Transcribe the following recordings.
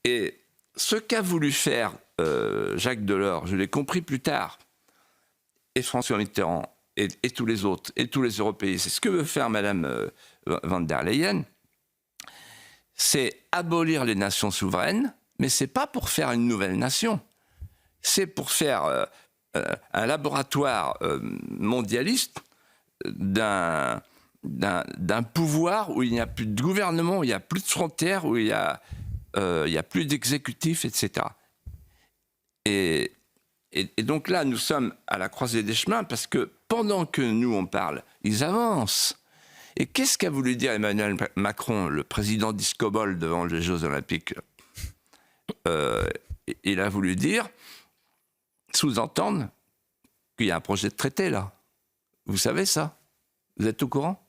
Et ce qu'a voulu faire Jacques Delors, je l'ai compris plus tard, et François Mitterrand, et tous les autres, et tous les Européens, c'est ce que veut faire Madame van der Leyen, c'est abolir les nations souveraines, mais c'est pas pour faire une nouvelle nation. C'est pour faire un laboratoire mondialiste d'un pouvoir où il n'y a plus de gouvernement, où il n'y a plus de frontières, où il n'y a plus d'exécutif, etc. Et donc là, nous sommes à la croisée des chemins parce que pendant que nous, on parle, ils avancent. Et qu'est-ce qu'a voulu dire Emmanuel Macron, le président d'Iskobol devant les Jeux Olympiques? Il a voulu dire, sous-entendre, qu'il y a un projet de traité là. Vous savez ça? Vous êtes au courant?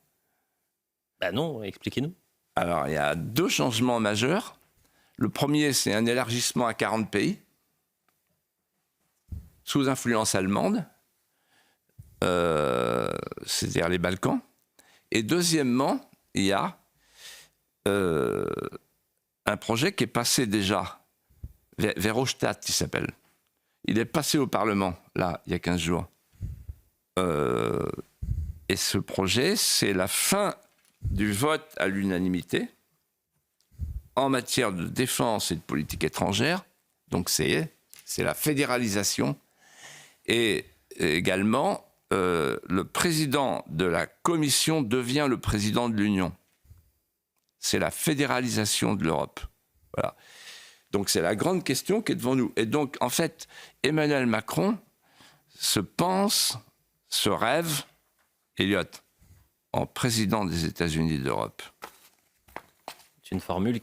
Ben non, expliquez-nous. Alors, il y a 2 changements majeurs. Le premier, c'est un élargissement à 40 pays, sous influence allemande, c'est-à-dire les Balkans. Et deuxièmement, il y a un projet qui est passé déjà, Verhofstadt, il s'appelle. Il est passé au Parlement, là, il y a 15 jours. Et ce projet, c'est la fin du vote à l'unanimité en matière de défense et de politique étrangère. Donc c'est la fédéralisation. Et également, le président de la Commission devient le président de l'Union. C'est la fédéralisation de l'Europe. Voilà. Donc c'est la grande question qui est devant nous. Et donc, en fait, Emmanuel Macron se rêve, Elliot, en président des États-Unis d'Europe. C'est une formule